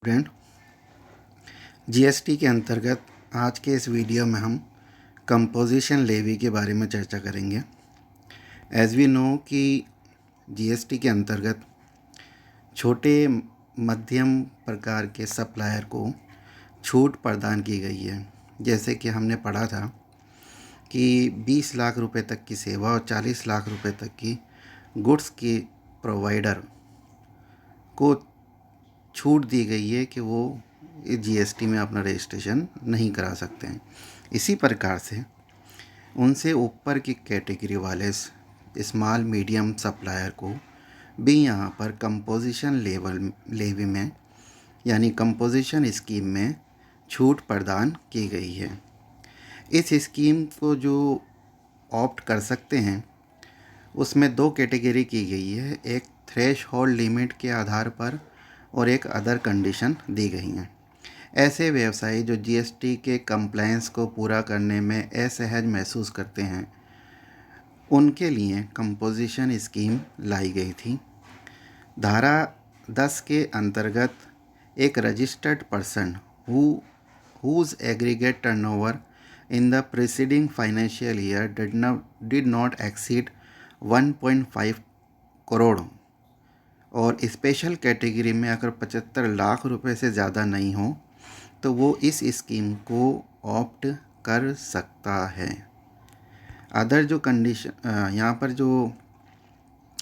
Student, GST के अंतर्गत आज के इस वीडियो में हम कंपोजिशन लेवी के बारे में चर्चा करेंगे। एज़ वी नो कि जीएसटी के अंतर्गत छोटे मध्यम प्रकार के सप्लायर को छूट प्रदान की गई है। जैसे कि हमने पढ़ा था कि 20 लाख रुपए तक की सेवा और 40 लाख रुपए तक की गुड्स की प्रोवाइडर को छूट दी गई है कि वो जीएसटी में अपना रजिस्ट्रेशन नहीं करा सकते हैं। इसी प्रकार से उनसे ऊपर की कैटेगरी वाले स्मॉल मीडियम सप्लायर को भी यहाँ पर कंपोजिशन लेवी में यानी कंपोजिशन स्कीम में छूट प्रदान की गई है। इस स्कीम को जो ऑप्ट कर सकते हैं उसमें दो कैटेगरी की गई है, एक थ्रेश होल्ड लिमिट के आधार पर और एक अदर कंडीशन दी गई हैं। ऐसे व्यवसायी जो जीएसटी के कंप्लायंस को पूरा करने में असहज महसूस करते हैं उनके लिए कंपोजिशन स्कीम लाई गई थी। धारा 10 के अंतर्गत एक registered person whose aggregate turnover in the preceding financial year did not exceed 1.5 crore और स्पेशल कैटेगरी में अगर 75 लाख रुपए से ज़्यादा नहीं हो तो वो इस स्कीम को ऑप्ट कर सकता है। अदर जो कंडीशन यहाँ पर जो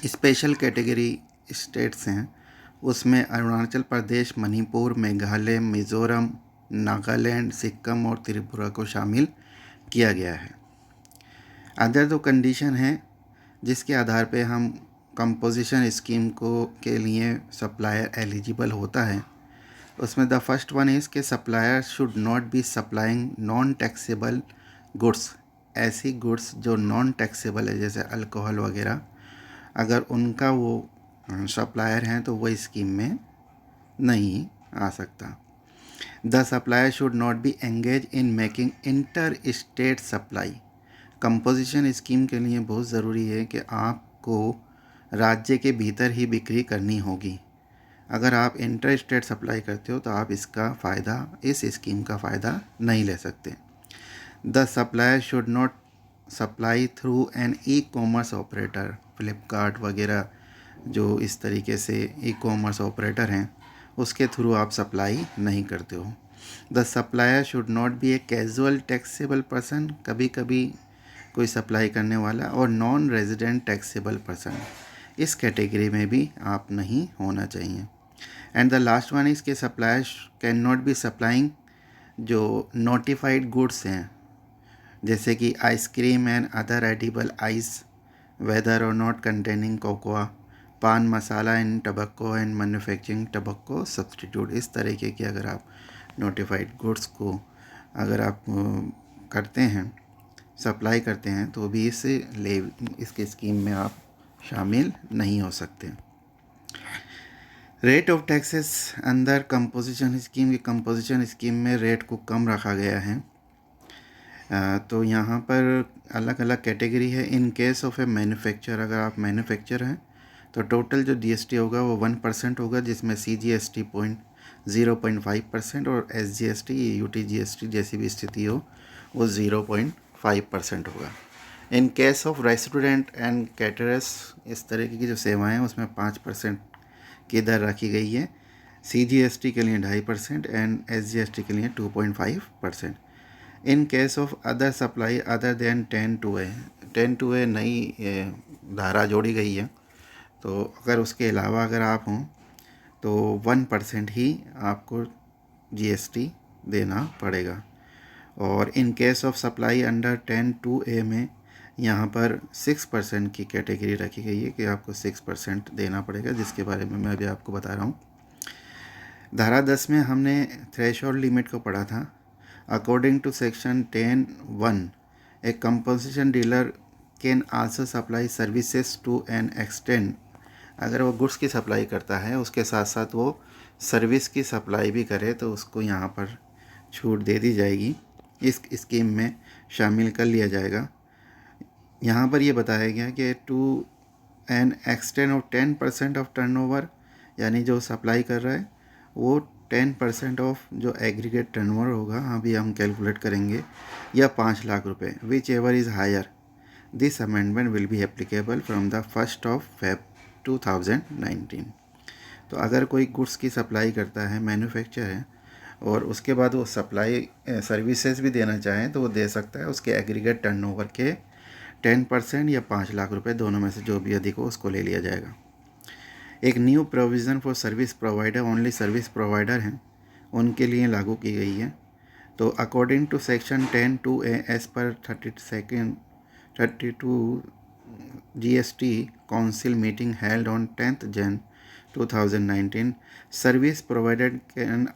स्पेशल कैटेगरी स्टेट्स हैं उसमें अरुणाचल प्रदेश, मणिपुर, मेघालय, मिज़ोरम, नागालैंड, सिक्किम और त्रिपुरा को शामिल किया गया है। अदर जो कंडीशन है जिसके आधार पे हम कंपोजिशन स्कीम के लिए सप्लायर एलिजिबल होता है उसमें द फर्स्ट वन इज़ के supplier should not be supplying non taxable goods. ऐसी गुड्स जो नॉन टैक्सेबल है जैसे अल्कोहल वगैरह, अगर उनका वो सप्लायर हैं तो वो स्कीम में नहीं आ सकता। The supplier should not B engage in making inter state supply. Composition scheme के लिए बहुत ज़रूरी है कि आपको राज्य के भीतर ही बिक्री करनी होगी। अगर आप इंटर स्टेट सप्लाई करते हो तो आप इसका फ़ायदा, इस स्कीम का फ़ायदा नहीं ले सकते। The supplier should not supply through an e commerce operator. Flipkart वगैरह जो इस तरीके से ई कॉमर्स ऑपरेटर हैं उसके थ्रू आप सप्लाई नहीं करते हो। The supplier should not be a casual taxable person, कभी कभी कोई सप्लाई करने वाला, और नॉन रेजिडेंट टैक्सेबल पर्सन, इस कैटेगरी में भी आप नहीं होना चाहिए। And the last one is के supplier can not be supplying जो नोटिफाइड गुड्स हैं जैसे कि ice cream and other edible ice whether और not containing cocoa, pan masala and tobacco and manufacturing tobacco substitute. इस तरीके की अगर आप नोटिफाइड गुड्स को अगर आप करते हैं, सप्लाई करते हैं तो भी इसके स्कीम में आप शामिल नहीं हो सकते। रेट ऑफ टैक्सेस अंदर कंपोजिशन स्कीम में रेट को कम रखा गया है। तो यहाँ पर अलग अलग कैटेगरी है। In case of A manufacture, अगर आप मैन्युफैक्चर हैं तो टोटल जो जीएसटी होगा वो 1% होगा, जिसमें CGST 0.5% और SGST UTGST जैसी भी स्थिति हो वो 0.5% होगा। In case of restaurant and caterers, इस तरीके की जो सेवाएं हैं उसमें 5% की दर रखी गई है। CGST के लिए 2.5% एंड SGST के लिए 2.5%। In case of other supply other than 10 to A नई धारा जोड़ी गई है, तो अगर उसके अलावा अगर आप हों तो 1% ही आपको GST देना पड़ेगा। और in case of supply under 10 to A में यहाँ पर 6% की कैटेगरी रखी गई है कि आपको 6% देना पड़ेगा, जिसके बारे में मैं अभी आपको बता रहा हूँ। धारा 10 में हमने थ्रेशोल्ड लिमिट को पढ़ा था। According to section 10(1) a composition dealer can also supply services to an extent. अगर वो गुड्स की सप्लाई करता है उसके साथ साथ वो सर्विस की सप्लाई भी करे तो उसको यहाँ पर छूट दे दी जाएगी, इस स्कीम में शामिल कर लिया जाएगा। यहाँ पर ये बताया गया कि to an extent of 10% of turnover, यानी जो सप्लाई कर रहा है वो 10% ऑफ जो एग्रीगेट टर्नओवर होगा अभी हम कैलकुलेट करेंगे, या 5 लाख रुपए, which ever is higher, this amendment will be applicable from the 1 Feb 2019। तो अगर कोई गुड्स की सप्लाई करता है, मैन्युफैक्चर है, और उसके बाद वो सप्लाई सर्विसेज भी देना चाहें तो वो दे सकता है। उसके एग्रीगेट टर्नओवर के 10% या 5 लाख रुपए, दोनों में से जो भी अधिक हो उसको ले लिया जाएगा। एक new provision for service provider, only service provider हैं उनके लिए लागू की गई है। तो according to section 10(2)(a) as per 32 GST Council meeting held on 10th Jan 2019, service provider can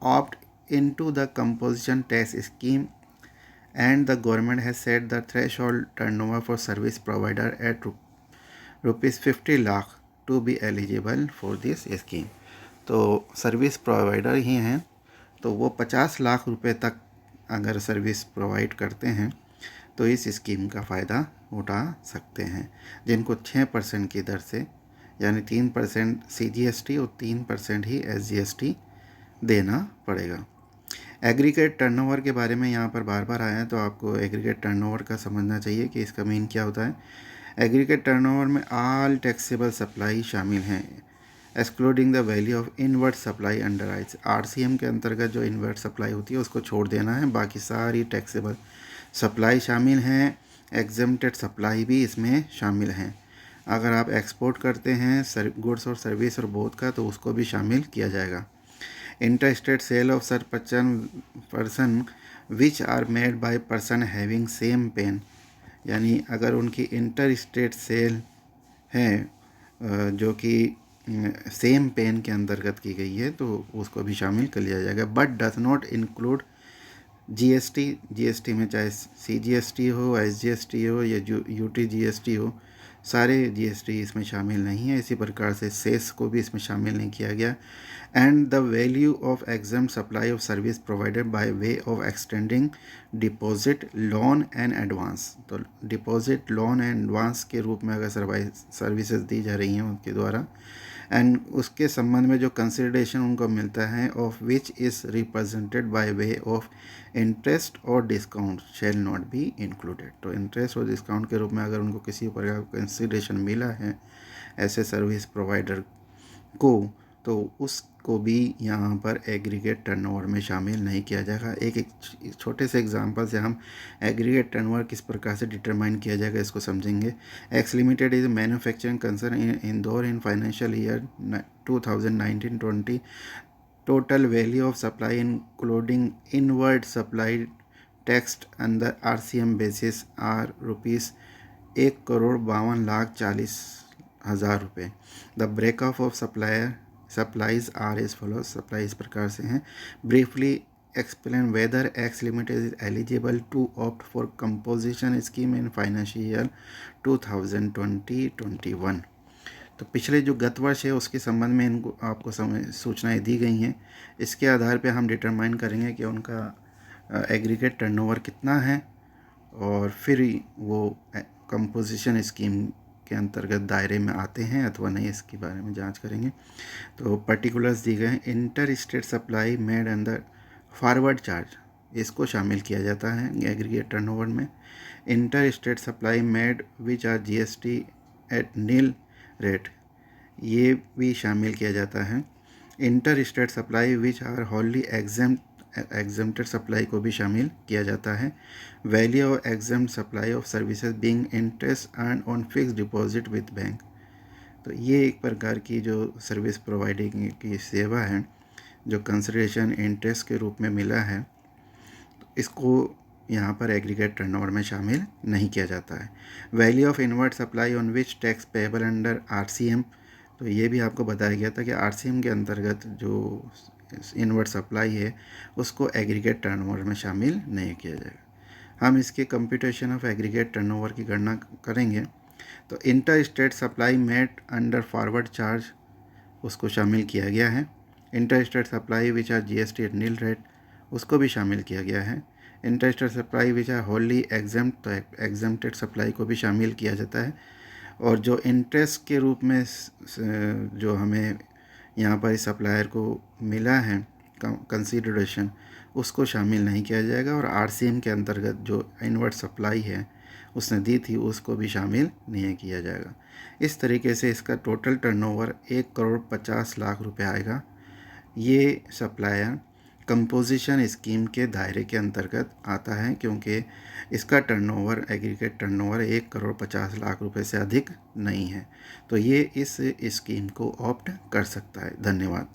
opt into the composition tax scheme, and the government has set the threshold turnover for service provider at rupees 50 lakh to be eligible for this scheme। तो service provider ही हैं तो वो 50 लाख रुपए तक अगर service provide करते हैं तो इस स्कीम का फ़ायदा उठा सकते हैं, जिनको 6% की दर से, यानी 3% CGST और 3% ही SGST देना पड़ेगा। एग्रीगेट टर्नओवर के बारे में यहाँ पर बार बार आया है, तो आपको एग्रीगेट टर्नओवर का समझना चाहिए कि इसका मीन क्या होता है। एग्रीगेट टर्नओवर में ऑल टैक्सेबल सप्लाई शामिल हैं, excluding the value of inward supply under RCM के अंतर्गत जो इनवर्ट सप्लाई होती है उसको छोड़ देना है, बाकी सारी टैक्सेबल सप्लाई शामिल हैं। एग्जम्प्टेड सप्लाई भी इसमें शामिल हैं। अगर आप एक्सपोर्ट करते हैं गुड्स और सर्विस और बोथ का, तो उसको भी शामिल किया जाएगा। Inter state sale of such person which are made by person having same PAN, यानी अगर उनकी इंटर स्टेट सेल है जो कि सेम पेन के अंतर्गत की गई है तो उसको भी शामिल कर लिया जाएगा। But does not include GST में चाहे CGST हो, SGST हो या UTGST हो, सारे GST इसमें शामिल नहीं है। इसी प्रकार से सेस को भी इसमें शामिल नहीं किया गया। And the value of exempt supply of service provided by way of extending deposit loan and advance, तो डिपॉजिट लोन एंड एडवांस के रूप में अगर सर्विसेज दी जा रही हैं उनके द्वारा, एंड उसके संबंध में जो कंसिडरेशन उनको मिलता है of which is represented by way of interest और discount shall not be included. तो इंटरेस्ट और डिस्काउंट के रूप में अगर उनको किसी प्रकार का कंसिडरेशन मिला है ऐसे सर्विस प्रोवाइडर को, तो उसको भी यहाँ पर एग्रीगेट टर्नओवर में शामिल नहीं किया जाएगा। एक छोटे से एग्जांपल से हम एग्रीगेट टर्नओवर किस प्रकार से डिटरमाइन किया जाएगा इसको समझेंगे। X limited is manufacturing concern in Indore in financial year 2019-20। Total value of supply including inward supply taxed under RCM basis are ₹1,52,40,000 रुपये। The breakup of supplies are as follows, supply इस प्रकार से हैं। Briefly explain whether X limited is eligible to opt for composition scheme in financial year 2020-21। तो पिछले जो गत वर्ष है उसके संबंध में इनको आपको सूचनाएं दी गई हैं। इसके आधार पे हम डिटरमाइन करेंगे कि उनका एग्रीगेट टर्नओवर कितना है, और फिर वो कंपोजिशन स्कीम के अंतर्गत दायरे में आते हैं अथवा नहीं, इसके बारे में जांच करेंगे। तो पर्टिकुलर्स दी गए हैं। Inter state supply made under forward charge, इसको शामिल किया जाता है एग्रीगेट टर्नओवर में। Inter state supply made which are GST at nil rate, ये भी शामिल किया जाता है। Inter state supply which are wholly exempted supply को भी शामिल किया जाता है। Value of exempt supply of services being interest earn on fix deposit with bank, तो ये एक प्रकार की जो सर्विस प्रोवाइडिंग की सेवा है जो कंसिडरेशन इंटरेस्ट के रूप में मिला है, तो इसको यहाँ पर एग्रीगेट टर्नओवर में शामिल नहीं किया जाता है। Value of inward supply on which tax payable under RCM, तो ये भी आपको बताया गया था कि RCM के अंतर्गत जो इनवर्ट सप्लाई है उसको एग्रीगेट टर्नओवर में शामिल नहीं किया जाएगा। हम इसके कंप्यूटेशन ऑफ एग्रीगेट टर्नओवर की गणना करेंगे। तो inter state supply made under forward charge, उसको शामिल किया गया है। Inter state supply which are GST at nil rate, उसको भी शामिल किया गया है। Inter state supply which are wholly exempt, तो एग्जम्प्टेड सप्लाई को भी शामिल किया जाता है। और जो इंटरेस्ट के रूप में जो हमें यहाँ पर इस सप्लायर को मिला है कंसीडरेशन उसको शामिल नहीं किया जाएगा, और आरसीएम के अंतर्गत जो इनवर्ट सप्लाई है उसने दी थी उसको भी शामिल नहीं किया जाएगा। इस तरीके से इसका टोटल टर्नओवर 1,50,00,000 रुपये आएगा। ये सप्लायर कंपोजिशन स्कीम के दायरे के अंतर्गत आता है, क्योंकि इसका टर्नओवर एग्रीगेट टर्नओवर 1,50,00,000 रुपये से अधिक नहीं है, तो ये इस स्कीम को ऑप्ट कर सकता है। धन्यवाद।